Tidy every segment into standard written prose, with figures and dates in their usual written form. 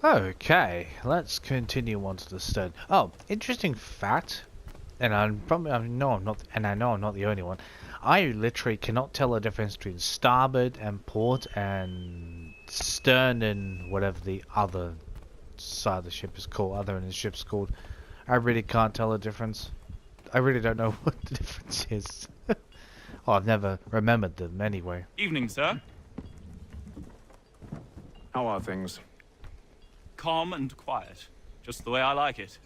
Okay, let's continue on to the stern. Oh, interesting fact, and I know I'm not the only one. I literally cannot tell the difference between starboard and port and stern and whatever the other side of the ship is called, other than the ship's called. I really can't tell the difference. I really don't know what the difference is. Oh, I've never remembered them anyway. Evening, sir. How are things? Calm and quiet. Just the way I like it.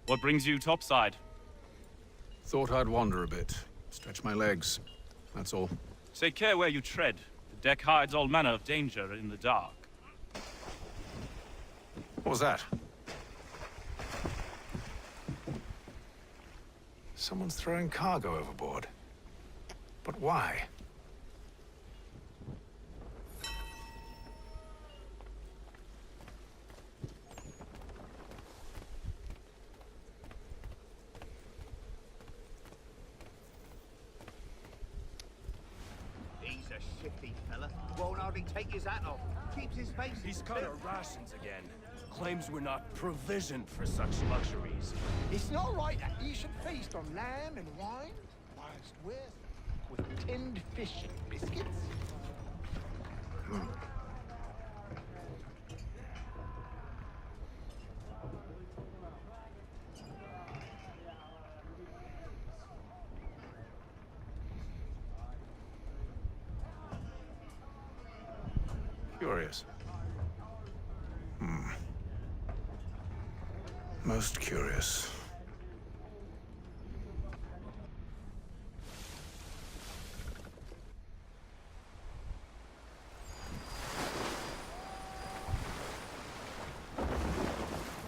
What brings you topside? Thought I'd wander a bit. Stretch my legs. That's all. Take care where you tread. The deck hides all manner of danger in the dark. What was that? Someone's throwing cargo overboard. But why? He's a shifty fella. Won't hardly take his hat off. Keeps his face. He's cut our rations again. Claims we're not provisioned for such luxuries. It's not right that he should feast on lamb and wine, whilst we're with tinned fish and biscuits. Curious. Most curious.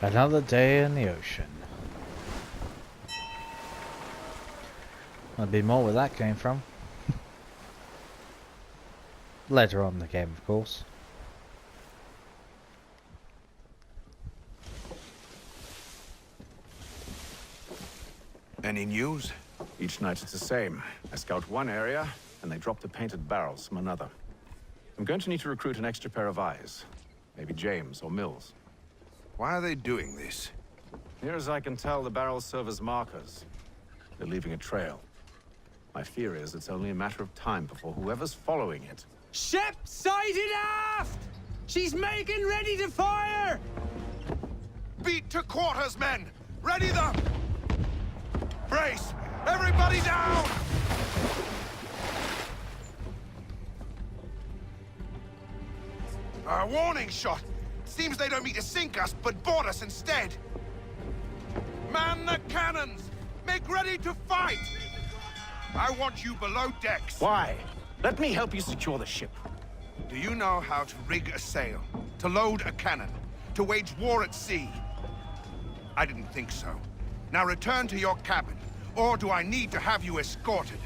Another day in the ocean. There'll be more where that came from. Later on in the game, of course. Any news? Each night it's the same. I scout one area, and they drop the painted barrels from another. I'm going to need to recruit an extra pair of eyes. Maybe James or Mills. Why are they doing this? Near as I can tell, the barrels serve as markers. They're leaving a trail. My fear is it's only a matter of time before whoever's following it. Ship sighted aft! She's making ready to fire! Beat to quarters, men! Ready them! Brace! Everybody down! A warning shot! Seems they don't mean to sink us, but board us instead! Man the cannons! Make ready to fight! I want you below decks! Why? Let me help you secure the ship. Do you know how to rig a sail? To load a cannon? To wage war at sea? I didn't think so. Now return to your cabin, or do I need to have you escorted?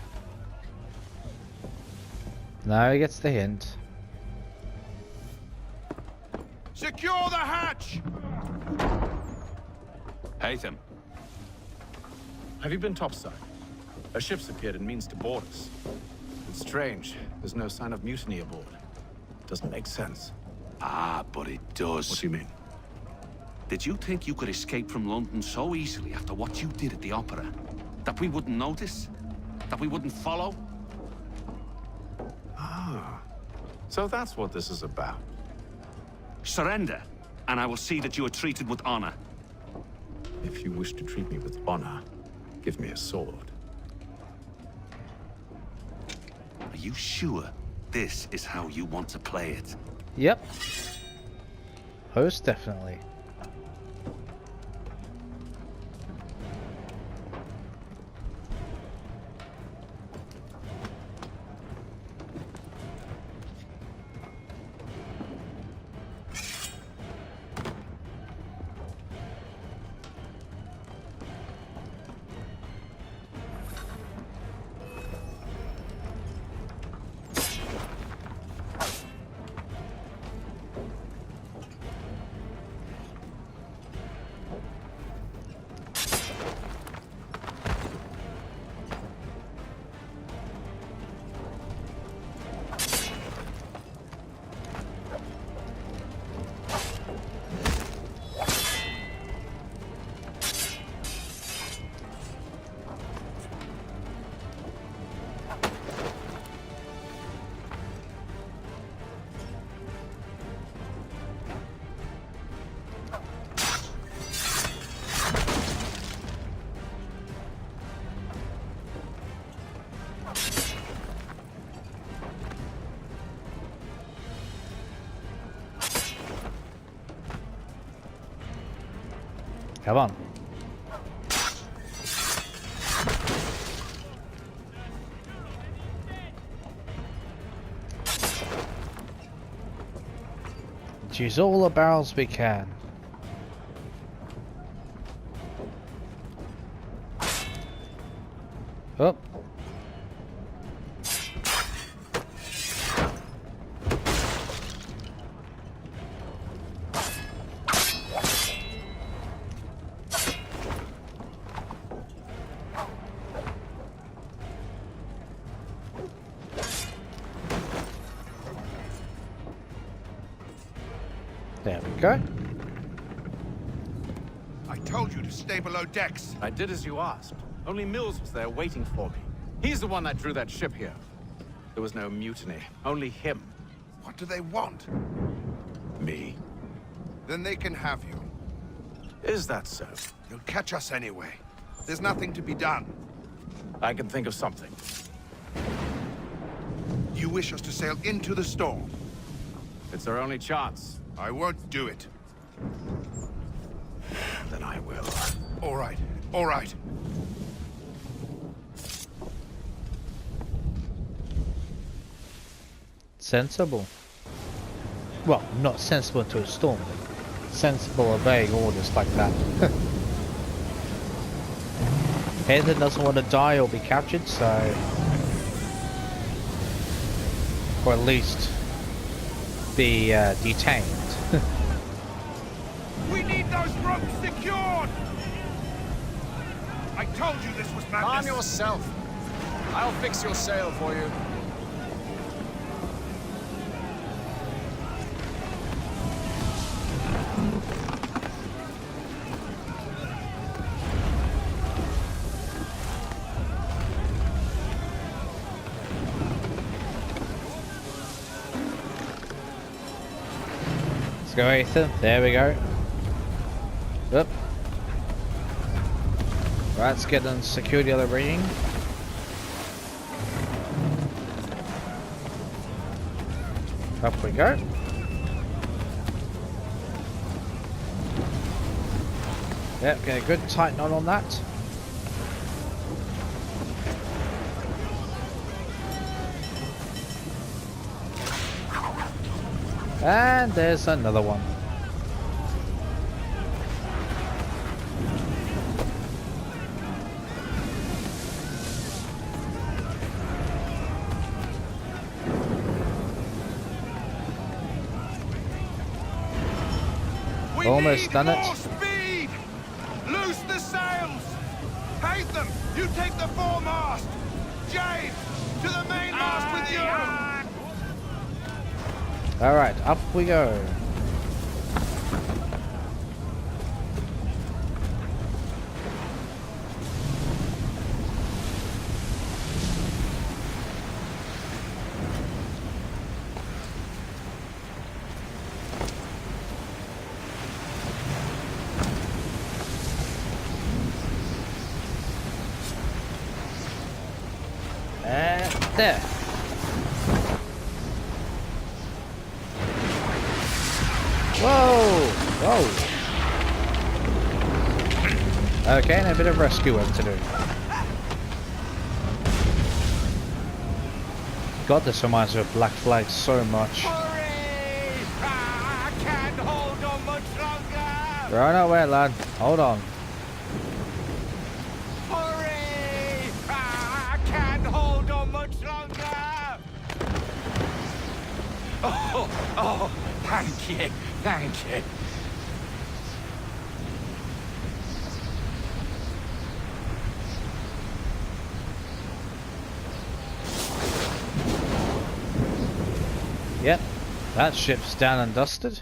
Now he gets the hint. Secure the hatch! Haytham. Have you been topside? A ship's appeared and means to board us. It's strange. There's no sign of mutiny aboard. Doesn't make sense. Ah, but it does. What do you mean? Did you think you could escape from London so easily after what you did at the opera? That we wouldn't notice? That we wouldn't follow? Ah. So that's what this is about. Surrender, and I will see that you are treated with honor. If you wish to treat me with honor, give me a sword. Are you sure this is how you want to play it? Yep. Most definitely. Come on. Let's use all the barrels we can. Oh. There we go. I told you to stay below decks. I did as you asked. Only Mills was there waiting for me. He's the one that drew that ship here. There was no mutiny, only him. What do they want? Me. Then they can have you. Is that so? You'll catch us anyway. There's nothing to be done. I can think of something. You wish us to sail into the storm. It's our only chance. I won't do it. Then I will. All right, all right. Sensible. Well, not sensible into a storm, but sensible obeying orders like that. Hayden doesn't want to die or be captured, so... Or at least be detained. We need those ropes secured! I told you this was madness. Calm yourself. I'll fix your sail for you. Let's go, Ethan. There we go. Up. Right, let's get them security of the rigging. Up we go. Yep, get a good tight knot on that. And there's another one. We Almost need done it. more speed! Loose the sails! Hate them! You take the foremast! James, to the mainmast with you! Alright, up we go. There. Whoa! Whoa! Okay, and a bit of rescue work to do. God, this reminds me of Black Flag so much. Hurry! I can't hold on much longer! Right away, lad. Hold on. Hurry! I can't hold on much longer! Oh, thank you, thank you. Yep, that ship's down and dusted.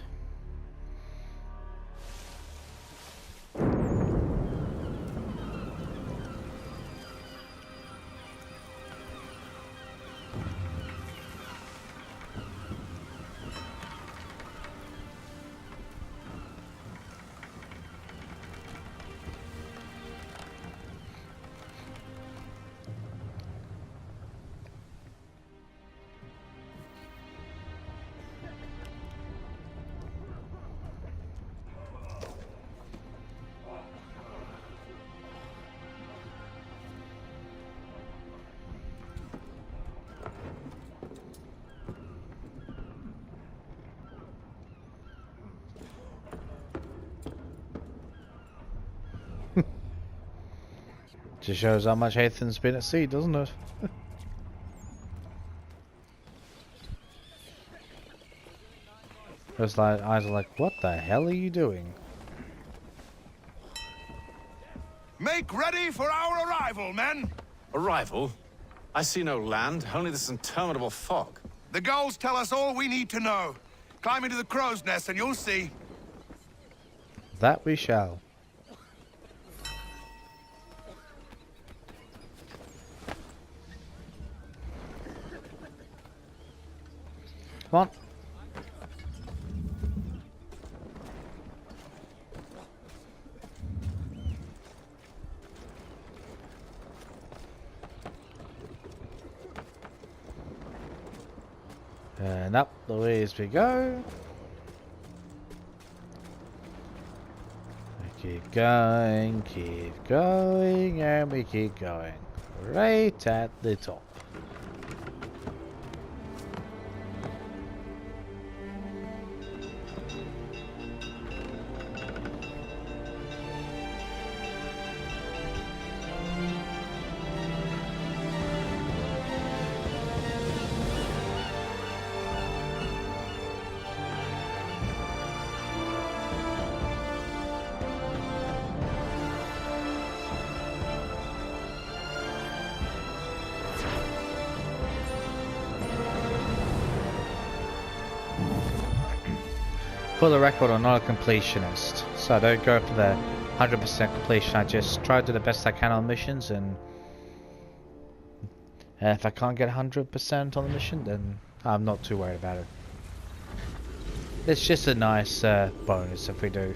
Just shows how much Ethan's been at sea, doesn't it? It's like, I was like, what the hell are you doing? Make ready for our arrival, men! Arrival? I see no land, only this interminable fog. The gulls tell us all we need to know. Climb into the crow's nest and you'll see. That we shall. Come on. And up the ways we go. We keep going, and we keep going. Right at the top. For the record, I'm not a completionist, so I don't go for the 100% completion. I just try to do the best I can on missions, and if I can't get 100% on the mission, then I'm not too worried about it. It's just a nice bonus if we do.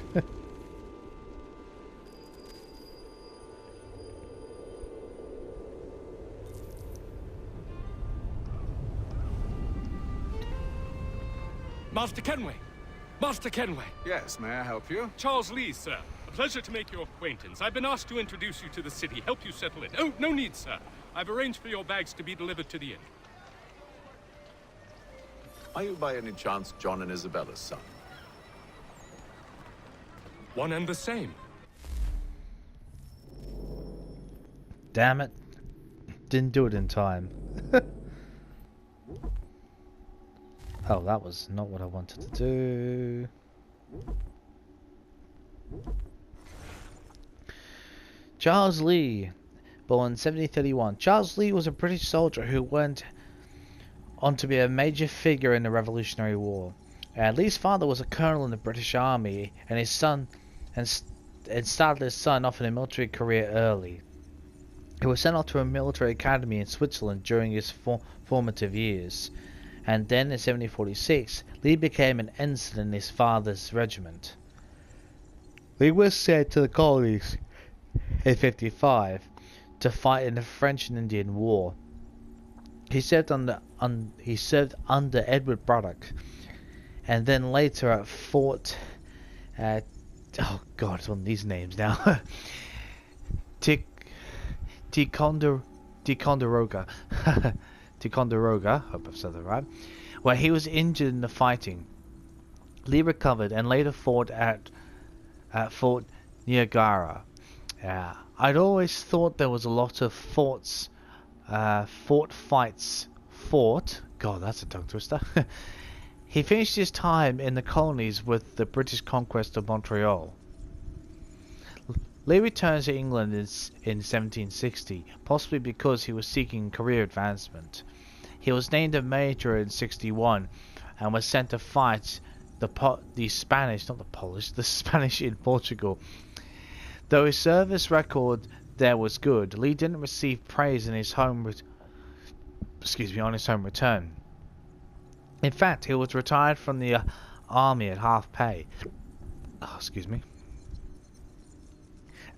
Master Kenway! Master Kenway! Yes, may I help you? Charles Lee, sir. A pleasure to make your acquaintance. I've been asked to introduce you to the city, help you settle it. Oh, no need, sir. I've arranged for your bags to be delivered to the inn. Are you by any chance John and Isabella's son? One and the same. Damn it. Didn't do it in time. Oh, that was not what I wanted to do. Charles Lee, born 1731. Charles Lee was a British soldier who went on to be a major figure in the Revolutionary War. Lee's father was a colonel in the British Army, and his son started his son off in a military career early. He was sent off to a military academy in Switzerland during his formative years. And then in 1746, Lee became an ensign in his father's regiment. Lee was sent to the colonies in 55 to fight in the French and Indian War. He served under Edward Braddock, and then later at Fort. Oh God, it's one of these names now. Ticonderoga. Ticonderoga, hope I've said that right, where he was injured in the fighting. Lee recovered and later fought at Fort Niagara. I'd always thought there was a lot of forts, God, that's a tongue twister. He finished his time in the colonies with the British conquest of Montreal. Lee returned to England in 1760, possibly because he was seeking career advancement. He was named a major in 61 and was sent to fight the Spanish in Portugal. Though his service record there was good, Lee didn't receive praise in his on his home return. In fact, he was retired from the army at half pay.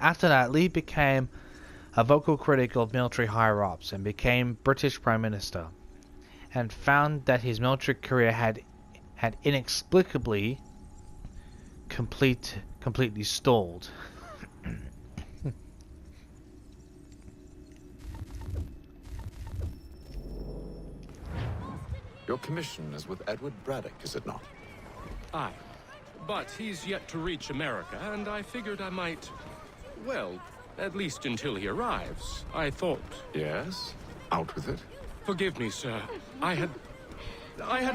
After that, Lee became a vocal critic of military higher-ups and became British Prime Minister, and found that his military career had inexplicably completely stalled. Your commission is with Edward Braddock, is it not? Aye. But he's yet to reach America, and I figured I might, well, At least until he arrives. I thought... Yes? Out with it. Forgive me, sir. I had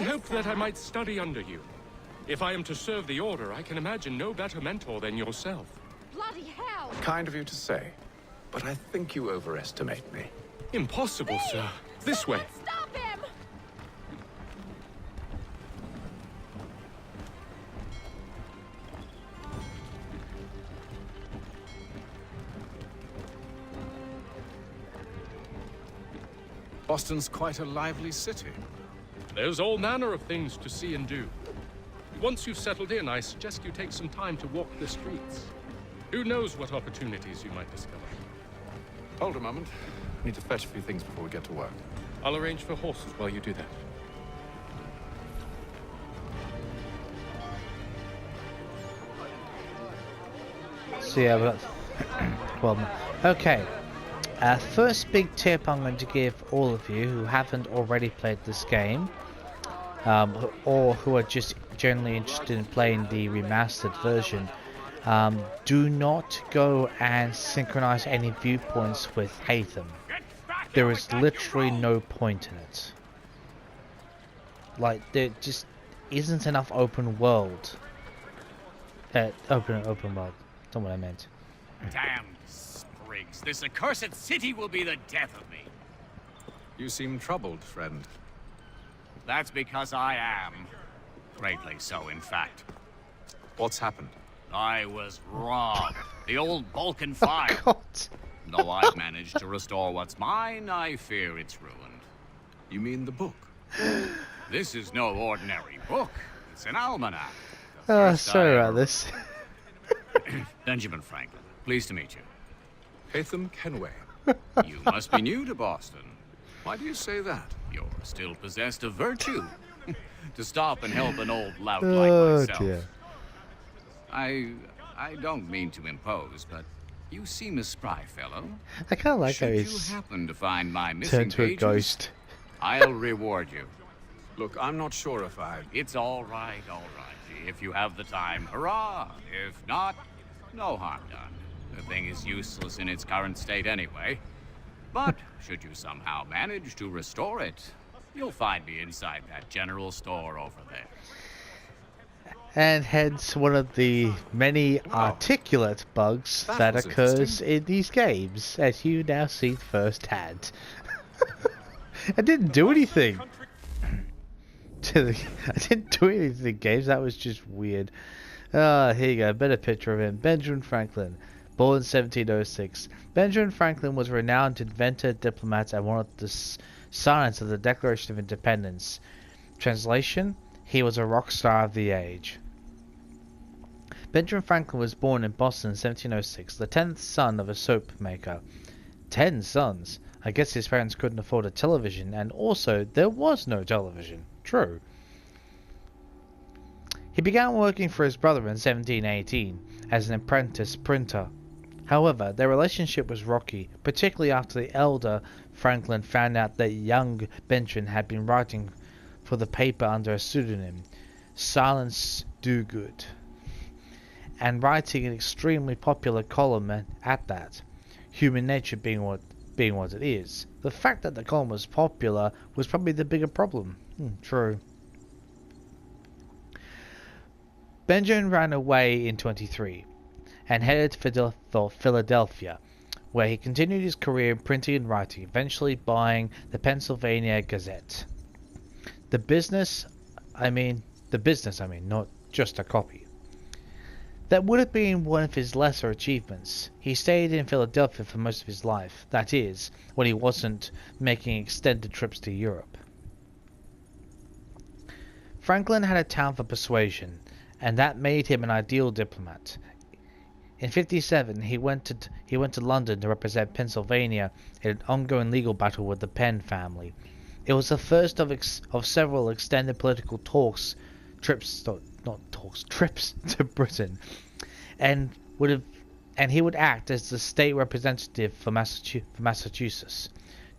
hoped that I might study under you. If I am to serve the Order, I can imagine no better mentor than yourself. Bloody hell! Kind of you to say, but I think you overestimate me. Impossible, sir. This way. Stop him! Boston's quite a lively city. There's all manner of things to see and do. Once you've settled in, I suggest you take some time to walk the streets. Who knows what opportunities you might discover. Hold a moment. I need to fetch a few things before we get to work. I'll arrange for horses while you do that. So yeah, but well, okay. First big tip I'm going to give all of you who haven't already played this game, or who are just generally interested in playing the remastered version. Do not go and synchronize any viewpoints with Hatham. There is literally no point in it. Like, there just isn't enough open world. Open world. That's not what I meant. Damn sprigs. This accursed city will be the death of me. You seem troubled, friend. That's because I am. Greatly so, in fact. What's happened? I was robbed. The old Balkan fire. God. Though I've managed to restore what's mine, I fear it's ruined. You mean the book? This is no ordinary book. It's an almanac. Sorry about this. Benjamin Franklin, pleased to meet you. Hatham Kenway. You must be new to Boston. Why do you say that? You're still possessed of virtue. To stop and help an old lout Oh like myself. dear. I don't mean to impose, but you seem a spry fellow. I kind of like how Should you he's happen to find my missing turned to a pages, ghost. I'll reward you. Look, I'm not sure if I... It's all right. If you have the time, hurrah. If not, no harm done. The thing is useless in its current state anyway. But should you somehow manage to restore it, you'll find me inside that general store over there. And hence one of the many articulate bugs that was occurs in these games, as you now see firsthand. I didn't do anything. I didn't do anything in games, that was just weird. Here you go, a better picture of him. Benjamin Franklin, born in 1706. Benjamin Franklin was a renowned inventor, diplomat, and one of the signers of the Declaration of Independence. Translation: he was a rock star of the age. Benjamin Franklin was born in Boston in 1706, the 10th son of a soap maker. 10 sons? I guess his parents couldn't afford a television, and also there was no television. True. He began working for his brother in 1718 as an apprentice printer. However, their relationship was rocky, particularly after the elder Franklin found out that young Benjamin had been writing for the paper under a pseudonym, Silence Dogood, and writing an extremely popular column at that, human nature being what it is. The fact that the column was popular was probably the bigger problem. True. Benjamin ran away in 23 and headed for Philadelphia, where he continued his career in printing and writing, eventually buying the Pennsylvania Gazette. The business, I mean, not just a copy. That would have been one of his lesser achievements. He stayed in Philadelphia for most of his life, that is, when he wasn't making extended trips to Europe. Franklin had a talent for persuasion, and that made him an ideal diplomat. In 57, he went to London to represent Pennsylvania in an ongoing legal battle with the Penn family. It was the first of several extended political trips to Britain, and he would act as the state representative for Massachusetts,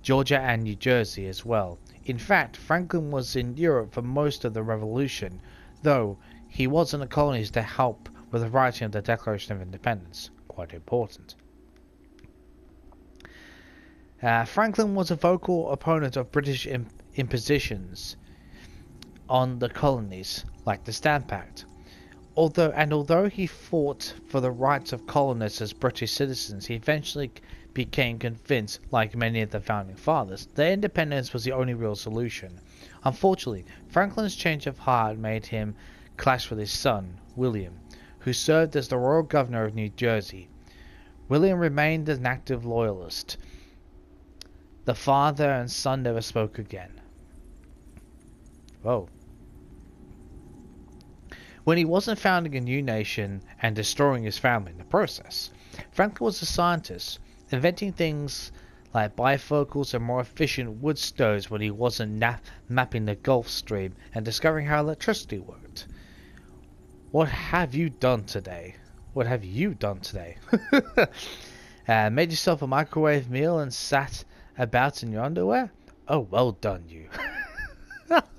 Georgia, and New Jersey as well. In fact, Franklin was in Europe for most of the Revolution, though he was in the colonies to help with the writing of the Declaration of Independence. Quite important. Franklin was a vocal opponent of British impositions on the colonies, like the Stamp Act. Although he fought for the rights of colonists as British citizens, he eventually became convinced, like many of the founding fathers, that independence was the only real solution. Unfortunately, Franklin's change of heart made him clash with his son, William, who served as the royal governor of New Jersey. William remained an active loyalist. The father and son never spoke again. Whoa. When he wasn't founding a new nation and destroying his family in the process, Franklin was a scientist, inventing things like bifocals and more efficient wood stoves when he wasn't mapping the Gulf Stream and discovering how electricity worked. What have you done today? What have you done today? Made yourself a microwave meal and sat about in your underwear? Oh, well done, you.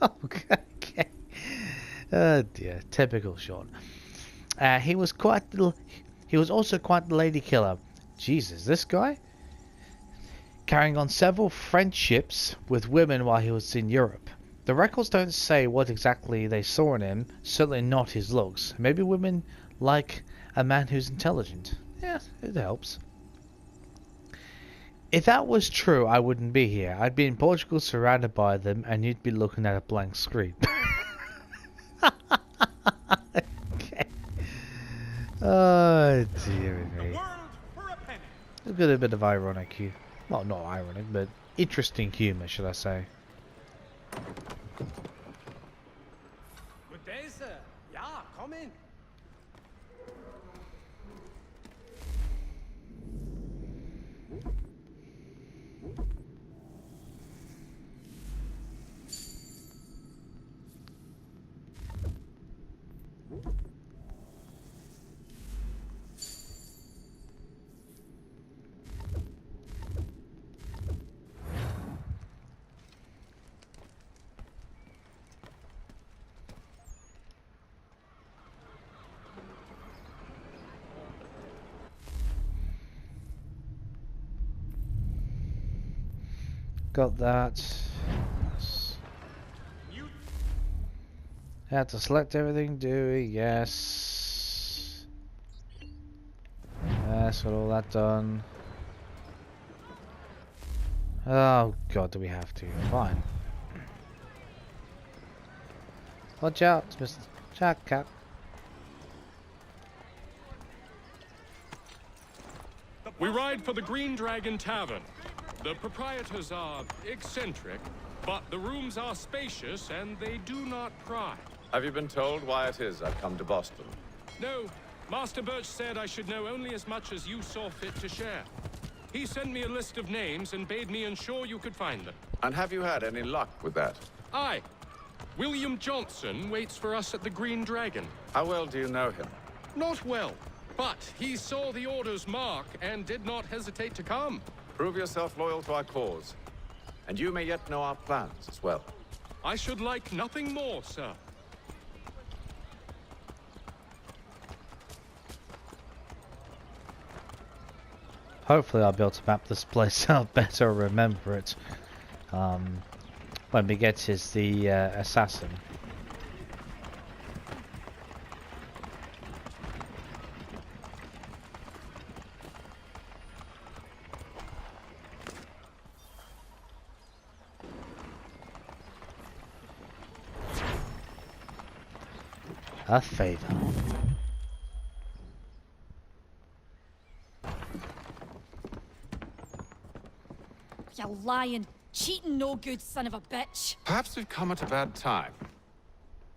Okay. Oh dear, typical Sean. He was also quite the lady killer. Jesus, this guy? Carrying on several friendships with women while he was in Europe. The records don't say what exactly they saw in him, certainly not his looks. Maybe women like a man who's intelligent. Yeah, it helps. If that was true, I wouldn't be here. I'd be in Portugal surrounded by them, and you'd be looking at a blank screen. Okay. Oh dear me. There's got a bit of ironic humor. Well, not ironic, but interesting humor, should I say. Good day, sir. Yeah, come in. Got that. Had to select everything, do we? Yes. Yes, got all that done. Oh god, do we have to? Fine. Watch out, Mr. Jack. We ride for the Green Dragon Tavern. The proprietors are eccentric, but the rooms are spacious and they do not pry. Have you been told why it is I've come to Boston? No, Master Birch said I should know only as much as you saw fit to share. He sent me a list of names and bade me ensure you could find them. And have you had any luck with that? Aye. William Johnson waits for us at the Green Dragon. How well do you know him? Not well, but he saw the order's mark and did not hesitate to come. Prove yourself loyal to our cause. And you may yet know our plans as well. I should like nothing more, sir. Hopefully I'll be able to map this place out better, remember it. When we get is the assassin. A favor. You lying, cheating, no good son of a bitch. Perhaps we've come at a bad time.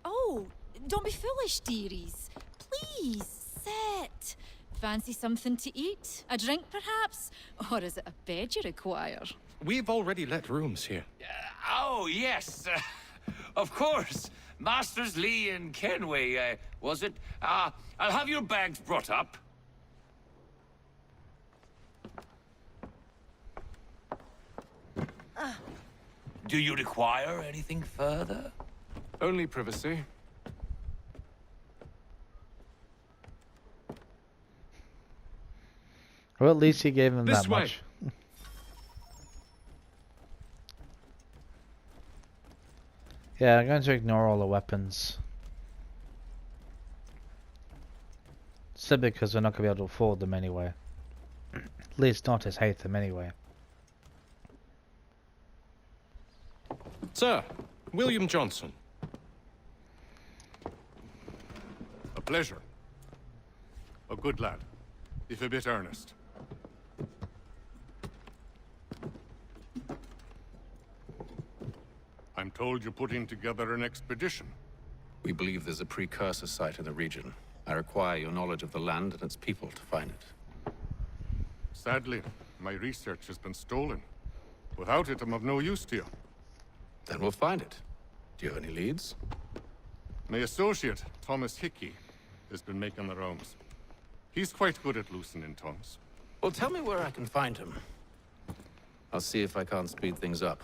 Oh, don't be foolish, dearies. Please, sit. Fancy something to eat? A drink, perhaps? Or is it a bed you require? We've already let rooms here. Oh, yes. Of course. Masters Lee and Kenway, was it? I'll have your bags brought up. Do you require anything further? Only privacy. Well, at least he gave him This that way. much. Yeah, I'm going to ignore all the weapons. Simply because we're not going to be able to afford them anyway. At least not as hate them anyway. Sir, William Johnson. A pleasure. A good lad, if a bit earnest. I'm told you're putting together an expedition. We believe there's a precursor site in the region. I require your knowledge of the land and its people to find it. Sadly, my research has been stolen. Without it, I'm of no use to you. Then we'll find it. Do you have any leads? My associate, Thomas Hickey, has been making the rounds. He's quite good at loosening tongues. Well, tell me where I can find him. I'll see if I can't speed things up.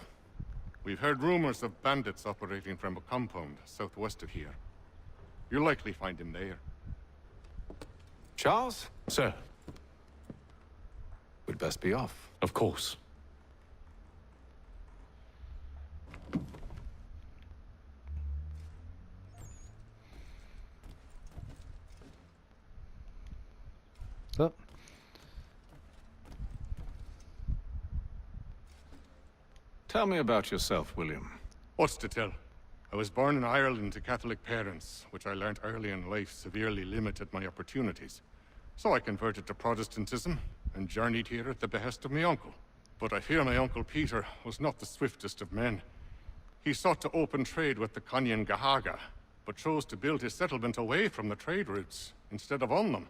We've heard rumors of bandits operating from a compound southwest of here. You'll likely find him there. Charles? Sir, We'd best be off. of course. Oh. Tell me about yourself, William. What's to tell? I was born in Ireland to Catholic parents, which I learned early in life severely limited my opportunities. So I converted to Protestantism and journeyed here at the behest of my uncle. But I fear my uncle Peter was not the swiftest of men. He sought to open trade with the Conyan Gahaga, but chose to build his settlement away from the trade routes instead of on them.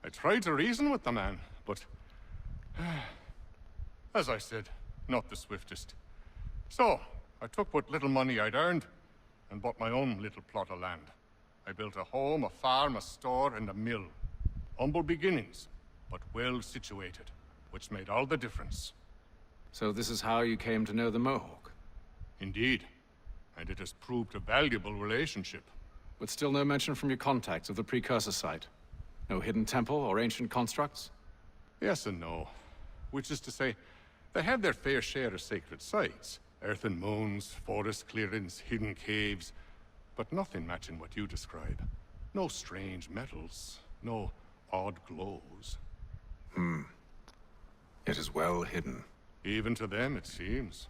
I tried to reason with the man, but... as I said, not the swiftest. So, I took what little money I'd earned and bought my own little plot of land. I built a home, a farm, a store, and a mill. Humble beginnings, but well situated, which made all the difference. So this is how you came to know the Mohawk? Indeed, and it has proved a valuable relationship. But still no mention from your contacts of the precursor site? No hidden temple or ancient constructs? Yes and no. Which is to say, they had their fair share of sacred sites. Earthen mounds, forest clearings, hidden caves. But nothing matching what you describe. No strange metals, no odd glows. It is well hidden. Even to them, it seems.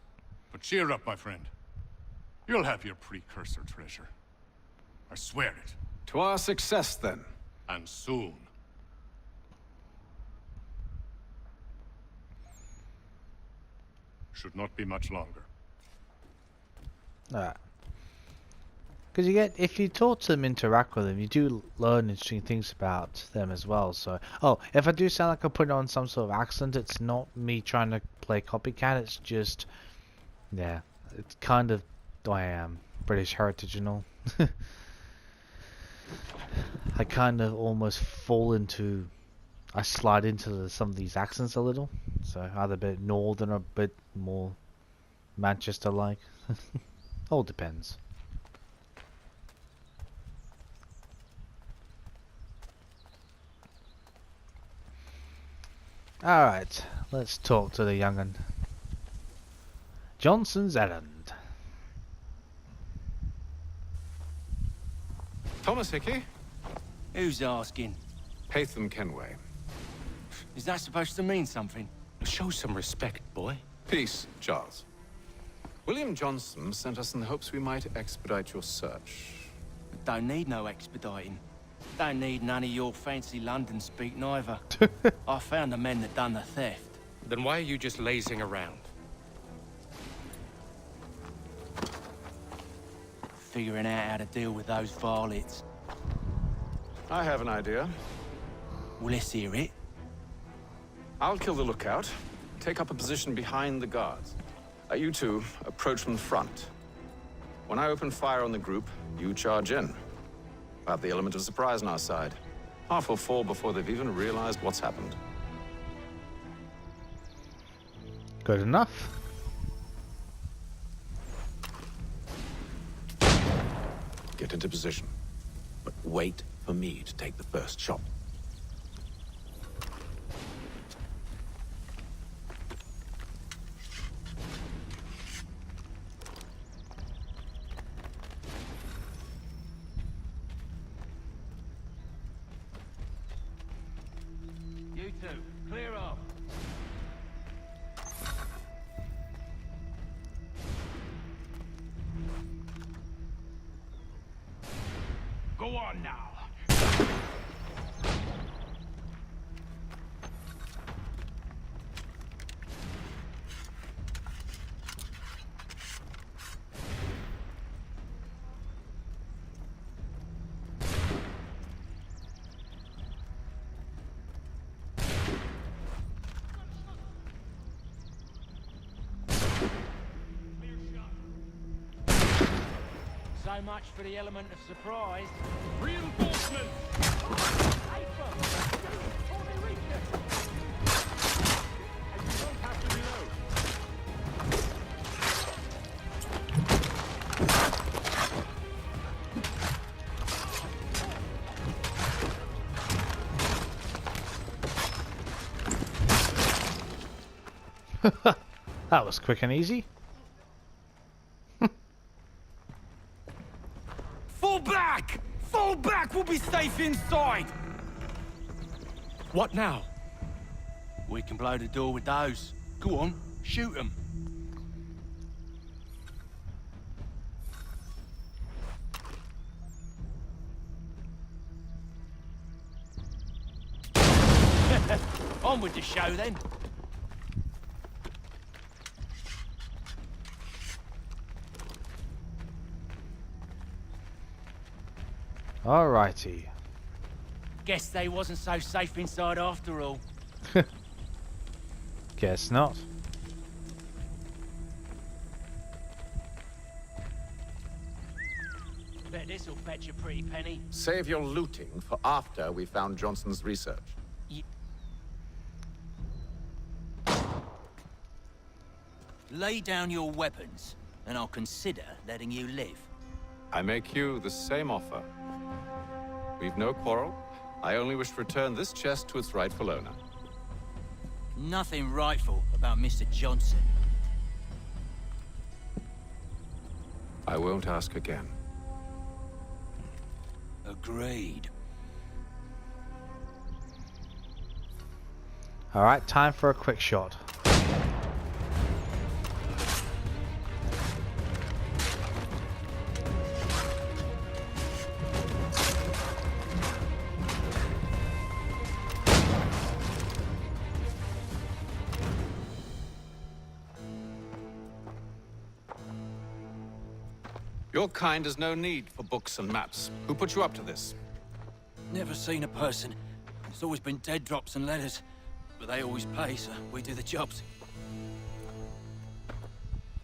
But cheer up, my friend. You'll have your precursor treasure. I swear it. To our success, then. And soon. Should not be much longer. Alright. Because you get, if you talk to them, interact with them, you do learn interesting things about them as well. So, oh, if I do sound like I put on some sort of accent, it's not me trying to play copycat. It's just, yeah, it's kind of who I am, British heritage and all. I kind of almost fall into, I slide into some of these accents a little. So either a bit northern or a bit more Manchester-like. All depends. Alright, let's talk to the young'un. Johnson's Errand. Thomas Hickey? Who's asking? Haytham Kenway. Is that supposed to mean something? Show some respect, boy. Peace, Charles. William Johnson sent us in the hopes we might expedite your search. Don't need no expediting. Don't need none of your fancy London speak neither. I found the men that done the theft. Then why are you just lazing around? Figuring out how to deal with those varlets. I have an idea. Well, let's hear it. I'll kill the lookout. Take up a position behind the guards. You two approach from the front. When I open fire on the group, you charge in. We'll have the element of surprise on our side. Half will fall before they've even realized what's happened. Good enough. Get into position. But wait for me to take the first shot. Clear off. Go on now. So much for the element of surprise. Reinforcement! That was quick and easy. Fall back! Fall back! We'll be safe inside! What now? We can blow the door with those. Go on, shoot them. On with the show then. Alrighty. Guess they wasn't so safe inside after all. Guess not. Bet this'll fetch a pretty penny. Save your looting for after we found Johnson's research. Lay down your weapons, and I'll consider letting you live. I make you the same offer. We've no quarrel. I only wish to return this chest to its rightful owner. Nothing rightful about Mr. Johnson. I won't ask again. Agreed. Alright, time for a quick shot. Your kind has no need for books and maps. Who put you up to this? Never seen a person. It's always been dead drops and letters. But they always pay, so we do the jobs.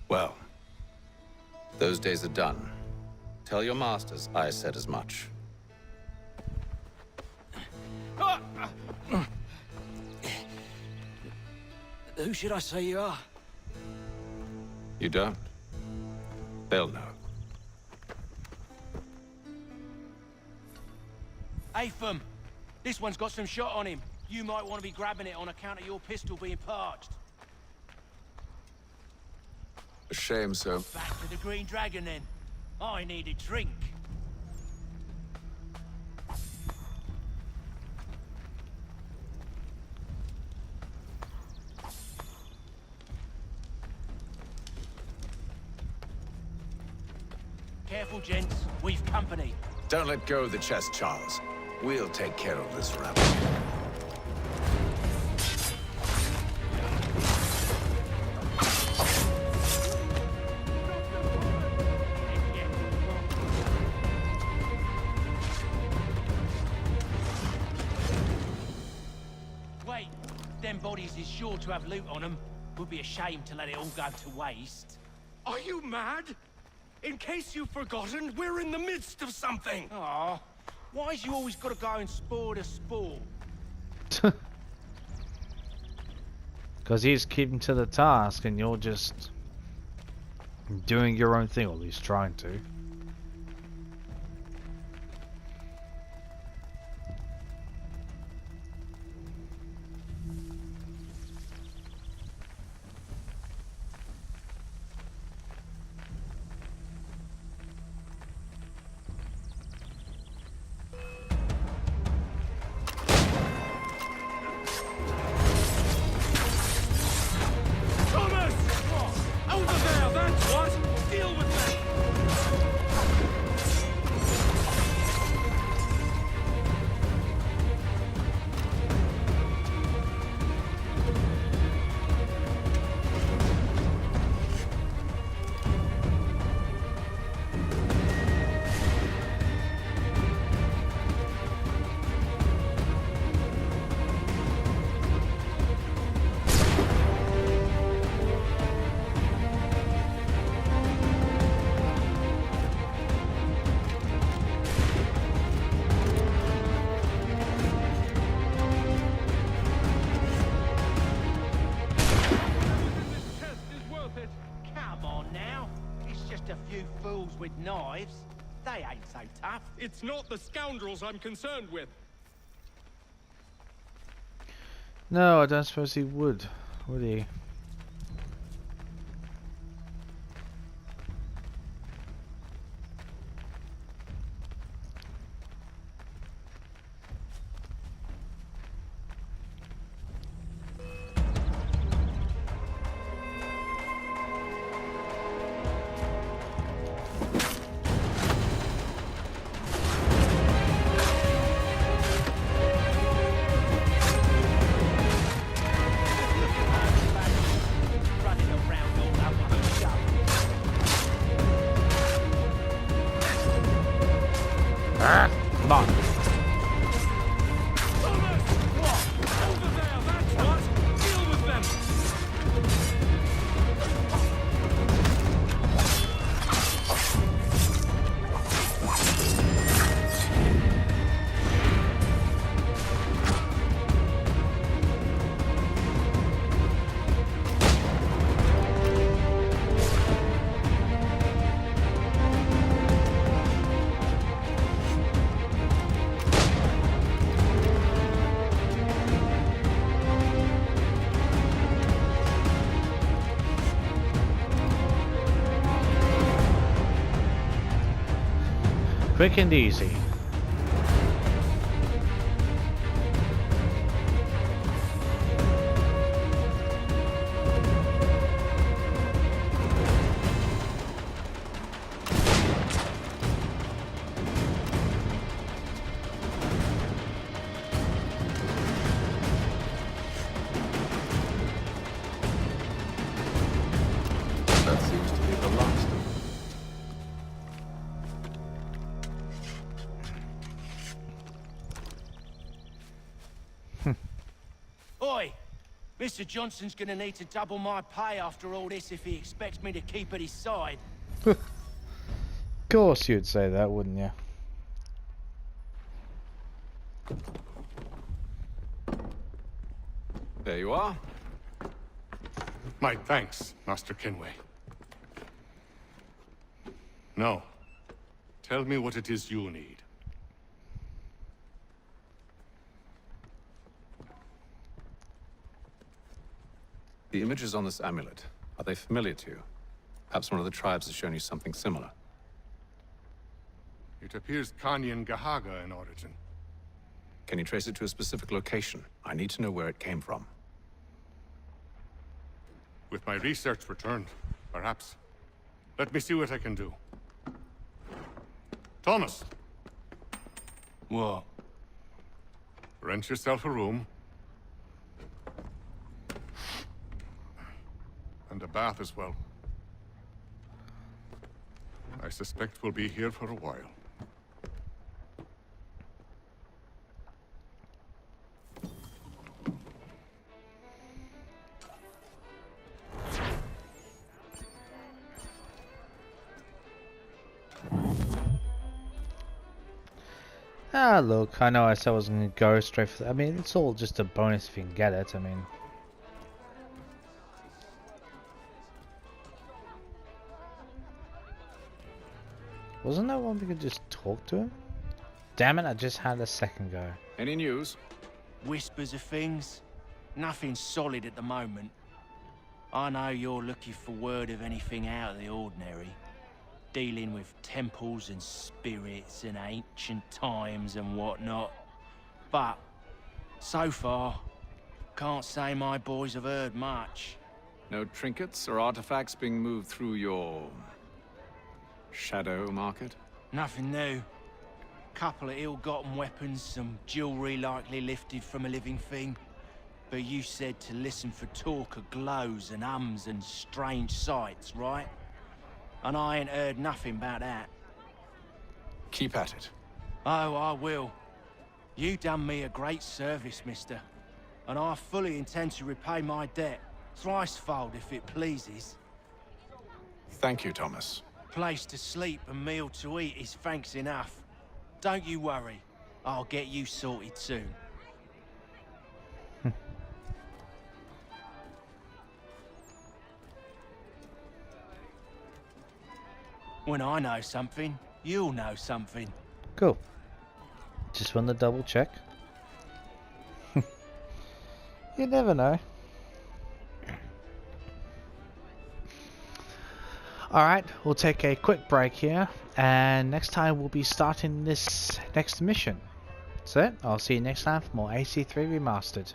Well, those days are done. Tell your masters I said as much. Who should I say you are? You don't? They'll know. Atham, this one's got some shot on him. You might want to be grabbing it on account of your pistol being parched. A shame, sir. Back to the Green Dragon, then. I need a drink. Careful, gents. We've company. Don't let go of the chest, Charles. We'll take care of this rabbit. Wait, them bodies is sure to have loot on them. Would be a shame to let it all go to waste. Are you mad? In case you've forgotten, we're in the midst of something. Aw, why's you always gotta go and spoil the sport? Because he's keeping to the task and you're just doing your own thing, or at least trying to. with knives. They ain't so tough. It's not the scoundrels I'm concerned with. No, I don't suppose he would he? Running around all over the show. Come on. Over there, that's what! Deal with them! Quick and easy. That seems to be the last. Oi! Mr. Johnson's gonna need to double my pay after all this if he expects me to keep at his side. Of course you'd say that, wouldn't you? There you are. My thanks, Master Kenway. Now, tell me what it is you need. The images on this amulet, are they familiar to you? Perhaps one of the tribes has shown you something similar. It appears Kanyan Gahaga in origin. Can you trace it to a specific location? I need to know where it came from. With my research returned, perhaps. Let me see what I can do. Thomas! What? Rent yourself a room. And a bath as well. I suspect we'll be here for a while. Ah, look, I know I said I was going to go straight for that. I mean, it's all just a bonus if you can get it, I mean. Wasn't that one we could just talk to him? Damn it, I just had a second go. Any news? Whispers of things? Nothing solid at the moment. I know you're looking for word of anything out of the ordinary. Dealing with temples and spirits and ancient times and whatnot. But, so far, can't say my boys have heard much. No trinkets or artifacts being moved through your... shadow market? Nothing new. Couple of ill-gotten weapons, some jewelry likely lifted from a living thing. But you said to listen for talk of glows and ums and strange sights, right? And I ain't heard nothing about that. Keep at it. Oh, I will. You done me a great service, mister. And I fully intend to repay my debt. Thricefold, if it pleases. Thank you, Thomas. Place to sleep and meal to eat is thanks enough. Don't you worry. I'll get you sorted soon. When I know something, you'll know something. Cool. Just want to double check. You never know. Alright, we'll take a quick break here, and next time we'll be starting this next mission. That's it. I'll see you next time for more AC3 Remastered.